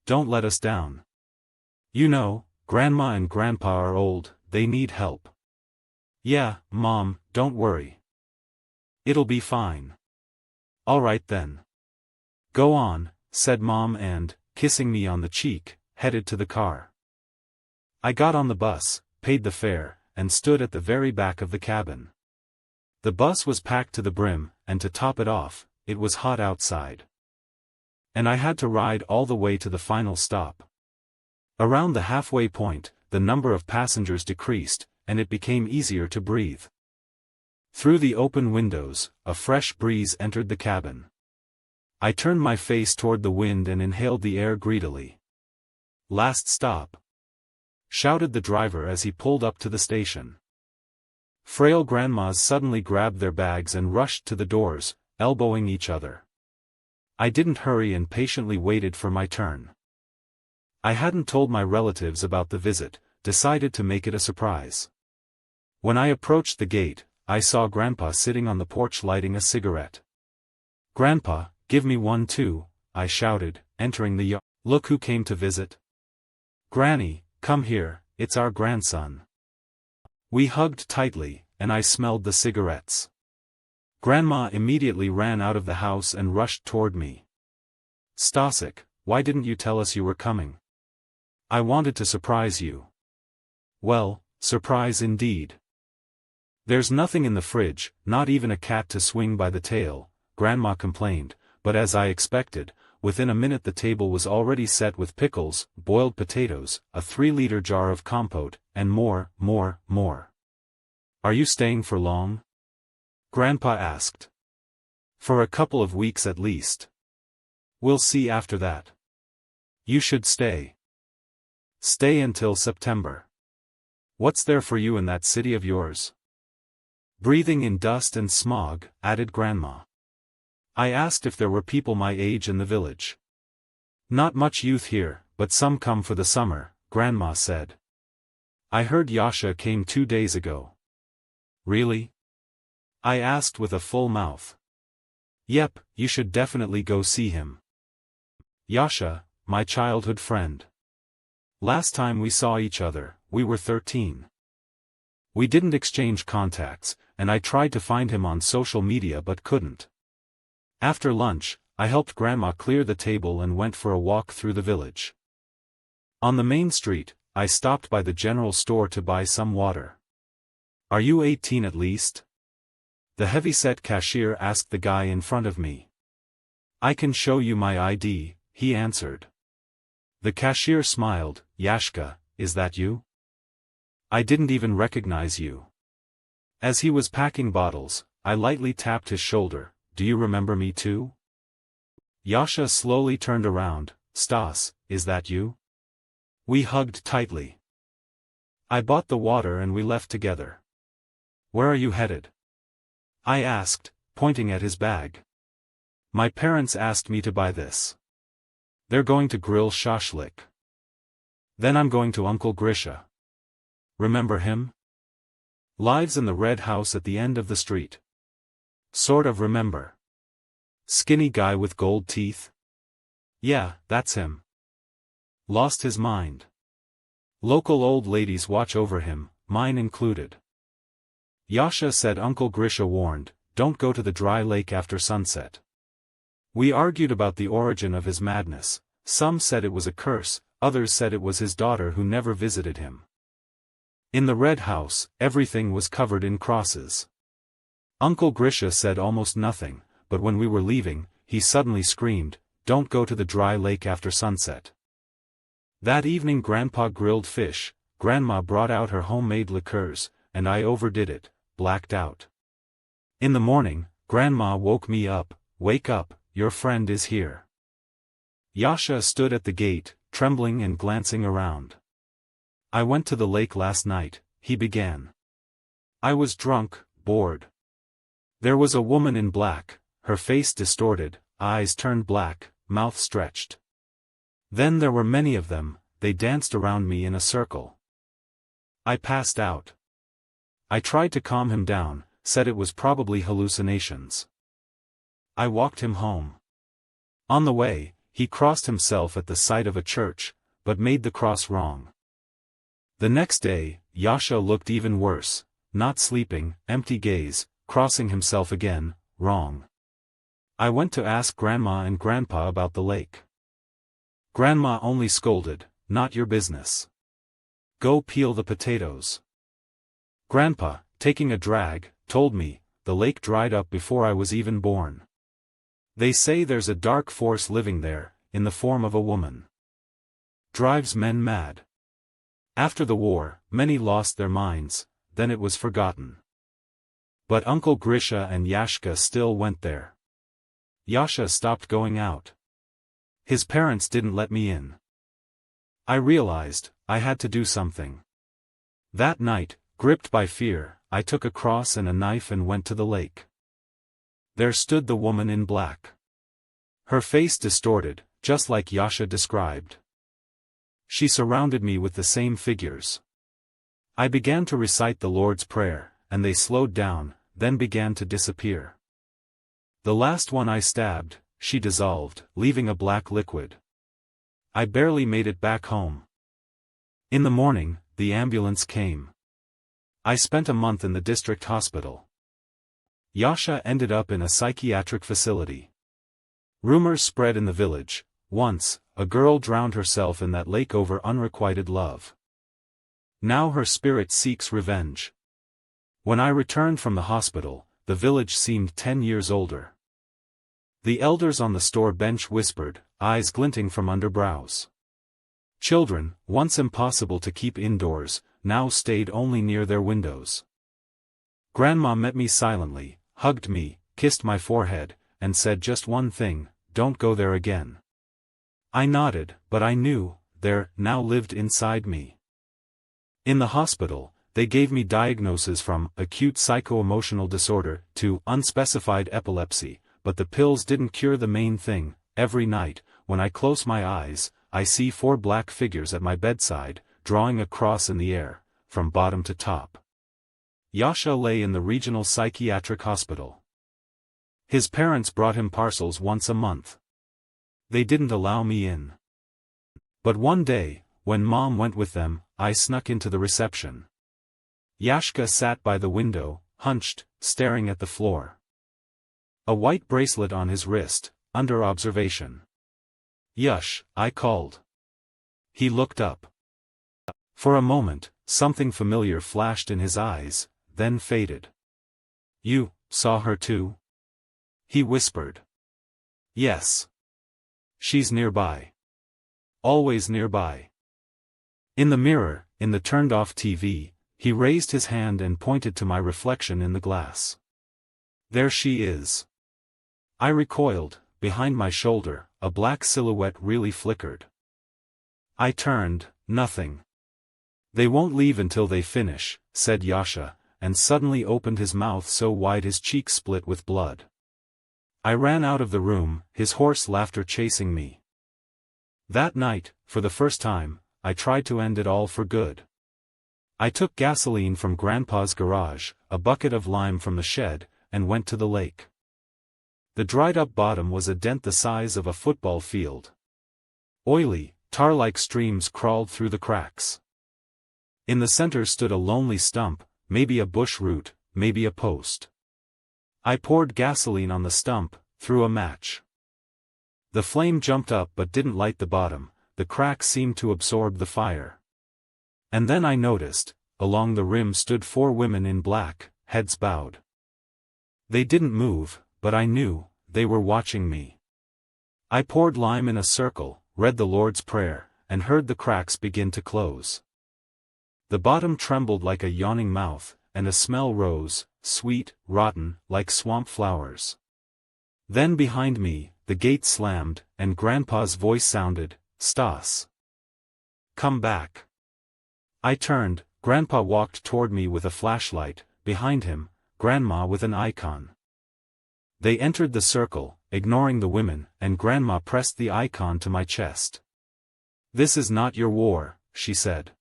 don't let us down. You know, Grandma and Grandpa are old, they need help. Yeah, Mom, don't worry. It'll be fine. All right then. Go on, said Mom and, kissing me on the cheek, headed to the car. I got on the bus, paid the fare, and stood at the very back of the cabin. The bus was packed to the brim, and to top it off, it was hot outside. And I had to ride all the way to the final stop. Around the halfway point, the number of passengers decreased, and it became easier to breathe. Through the open windows, a fresh breeze entered the cabin. I turned my face toward the wind and inhaled the air greedily. Last stop, shouted the driver as he pulled up to the station. Frail grandmas suddenly grabbed their bags and rushed to the doors, elbowing each other. I didn't hurry and patiently waited for my turn. I hadn't told my relatives about the visit, decided to make it a surprise. When I approached the gate, I saw Grandpa sitting on the porch lighting a cigarette. Grandpa, give me one too, I shouted, entering the yard. Look who came to visit. Granny, come here, it's our grandson. We hugged tightly, and I smelled the cigarettes. Grandma immediately ran out of the house and rushed toward me. Stasek, why didn't you tell us you were coming? I wanted to surprise you. Well, surprise indeed. There's nothing in the fridge, not even a cat to swing by the tail, Grandma complained, but as I expected, within a minute the table was already set with pickles, boiled potatoes, a 3-liter jar of compote, and more. Are you staying for long? Grandpa asked. For a couple of weeks at least. We'll see after that. You should stay. Stay until September. What's there for you in that city of yours? Breathing in dust and smog, added Grandma. I asked if there were people my age in the village. Not much youth here, but some come for the summer, Grandma said. I heard Yasha came 2 days ago. Really? I asked with a full mouth. Yep, you should definitely go see him. Yasha, my childhood friend. Last time we saw each other, we were 13. We didn't exchange contacts, and I tried to find him on social media but couldn't. After lunch, I helped Grandma clear the table and went for a walk through the village. On the main street, I stopped by the general store to buy some water. Are you 18 at least? The heavy-set cashier asked the guy in front of me. I can show you my ID, he answered. The cashier smiled. Yashka, is that you? I didn't even recognize you. As he was packing bottles, I lightly tapped his shoulder. Do you remember me too? Yasha slowly turned around. Stas, is that you? We hugged tightly. I bought the water and we left together. Where are you headed? I asked, pointing at his bag. My parents asked me to buy this. They're going to grill shashlik. Then I'm going to Uncle Grisha. Remember him? Lives in the red house at the end of the street. Sort of remember. Skinny guy with gold teeth? Yeah, that's him. Lost his mind. Local old ladies watch over him, mine included. Yasha said Uncle Grisha warned, don't go to the dry lake after sunset. We argued about the origin of his madness. Some said it was a curse, others said it was his daughter who never visited him. In the red house, everything was covered in crosses. Uncle Grisha said almost nothing, but when we were leaving, he suddenly screamed, don't go to the dry lake after sunset. That evening Grandpa grilled fish, Grandma brought out her homemade liqueurs, and I overdid it, blacked out. In the morning, Grandma woke me up. Wake up, your friend is here. Yasha stood at the gate, trembling and glancing around. I went to the lake last night, he began. I was drunk, bored. There was a woman in black, her face distorted, eyes turned black, mouth stretched. Then there were many of them, they danced around me in a circle. I passed out. I tried to calm him down, said it was probably hallucinations. I walked him home. On the way, He crossed himself at the site of a church, but made the cross wrong. The next day, Yasha looked even worse, not sleeping, empty gaze, crossing himself again, wrong. I went to ask Grandma and Grandpa about the lake. Grandma only scolded, "Not your business. Go peel the potatoes." Grandpa, taking a drag, told me, the lake dried up before I was even born. They say there's a dark force living there, in the form of a woman. Drives men mad. After the war, many lost their minds, then it was forgotten. But Uncle Grisha and Yashka still went there. Yasha stopped going out. His parents didn't let me in. I realized, I had to do something. That night, gripped by fear, I took a cross and a knife and went to the lake. There stood the woman in black. Her face distorted, just like Yasha described. She surrounded me with the same figures. I began to recite the Lord's Prayer, and they slowed down, then began to disappear. The last one I stabbed, she dissolved, leaving a black liquid. I barely made it back home. In the morning, the ambulance came. I spent a month in the district hospital. Yasha ended up in a psychiatric facility. Rumors spread in the village. Once, a girl drowned herself in that lake over unrequited love. Now her spirit seeks revenge. When I returned from the hospital, the village seemed 10 years older. The elders on the store bench whispered, eyes glinting from under brows. Children, once impossible to keep indoors, now stayed only near their windows. Grandma met me silently, hugged me, kissed my forehead, and said just one thing, "Don't go there again." I nodded, but I knew, there now lived inside me. In the hospital, they gave me diagnoses from acute psycho-emotional disorder to unspecified epilepsy, but the pills didn't cure the main thing. Every night, when I close my eyes, I see 4 black figures at my bedside, drawing a cross in the air, from bottom to top. Yasha lay in the regional psychiatric hospital. His parents brought him parcels once a month. They didn't allow me in. But one day, when Mom went with them, I snuck into the reception. Yashka sat by the window, hunched, staring at the floor. A white bracelet on his wrist, under observation. "Yush," I called. He looked up. For a moment, something familiar flashed in his eyes, then faded. "You saw her too?" he whispered. "Yes. She's nearby. Always nearby." In the mirror, in the turned-off TV, he raised his hand and pointed to my reflection in the glass. "There she is." I recoiled, behind my shoulder, a black silhouette really flickered. I turned, nothing. "They won't leave until they finish," said Yasha, and suddenly opened his mouth so wide his cheeks split with blood. I ran out of the room, his hoarse laughter chasing me. That night, for the first time, I tried to end it all for good. I took gasoline from Grandpa's garage, a bucket of lime from the shed, and went to the lake. The dried-up bottom was a dent the size of a football field. Oily, tar-like streams crawled through the cracks. In the center stood a lonely stump, maybe a bush root, maybe a post. I poured gasoline on the stump, threw a match. The flame jumped up but didn't light the bottom, the crack seemed to absorb the fire. And then I noticed, along the rim stood 4 women in black, heads bowed. They didn't move, but I knew, they were watching me. I poured lime in a circle, read the Lord's Prayer, and heard the cracks begin to close. The bottom trembled like a yawning mouth, and a smell rose, sweet, rotten, like swamp flowers. Then behind me, the gate slammed, and Grandpa's voice sounded, "Stas. Come back." I turned, Grandpa walked toward me with a flashlight, behind him, Grandma with an icon. They entered the circle, ignoring the women, and Grandma pressed the icon to my chest. "This is not your war," she said.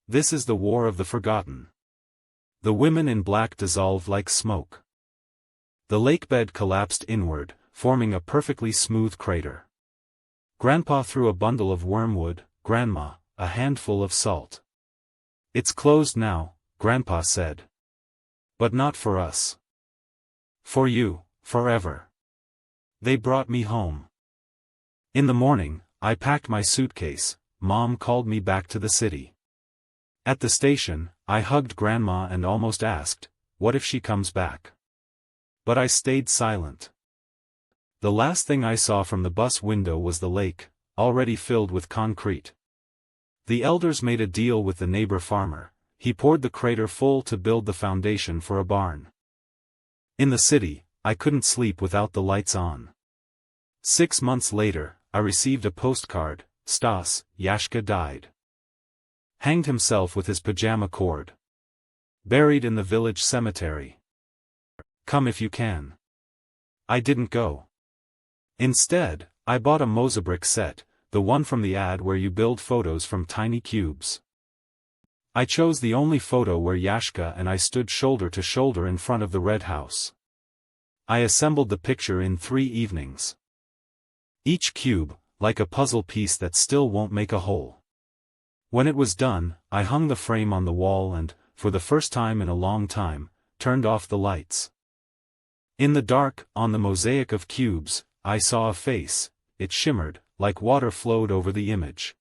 "This is the war of the forgotten." The women in black dissolved like smoke. The lake bed collapsed inward, forming a perfectly smooth crater. Grandpa threw a bundle of wormwood, Grandma, a handful of salt. It's closed now, Grandpa said. But not for us. For you, forever. They brought me home. In the morning, I packed my suitcase. Mom called me back to the city. At the station, I hugged Grandma and almost asked, what if she comes back? But I stayed silent. The last thing I saw from the bus window was the lake, already filled with concrete. The elders made a deal with the neighbor farmer. He poured the crater full to build the foundation for a barn. In the city, I couldn't sleep without the lights on. 6 months later, I received a postcard. Stas, Yashka died. Hanged himself with his pajama cord. Buried in the village cemetery. Come if you can. I didn't go. Instead, I bought a Mozabrick set, the one from the ad where you build photos from tiny cubes. I chose the only photo where Yashka and I stood shoulder to shoulder in front of the red house. I assembled the picture in 3 evenings. Each cube, like a puzzle piece that still won't make a hole. When it was done, I hung the frame on the wall and, for the first time in a long time, turned off the lights. In the dark, on the mosaic of cubes, I saw a face. It shimmered, like water flowed over the image.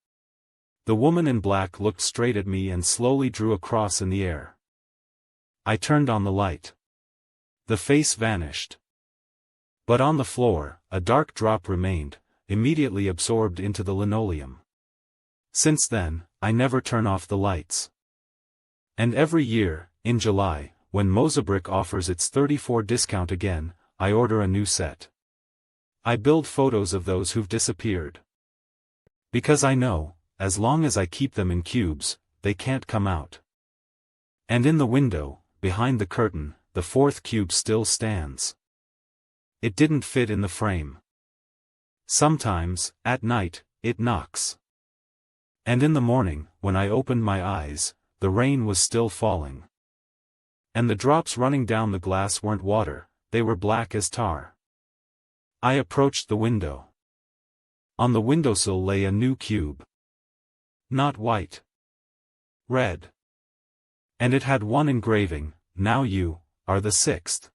The woman in black looked straight at me and slowly drew a cross in the air. I turned on the light. The face vanished. But on the floor, a dark drop remained, immediately absorbed into the linoleum. Since then, I never turn off the lights. And every year, in July, when Mozabrick offers its 34% discount again, I order a new set. I build photos of those who've disappeared. Because I know, as long as I keep them in cubes, they can't come out. And in the window, behind the curtain, the 4th cube still stands. It didn't fit in the frame. Sometimes, at night, it knocks. And in the morning, when I opened my eyes, the rain was still falling. And the drops running down the glass weren't water, they were black as tar. I approached the window. On the windowsill lay a new cube. Not white. Red. And it had one engraving, now you are the 6th.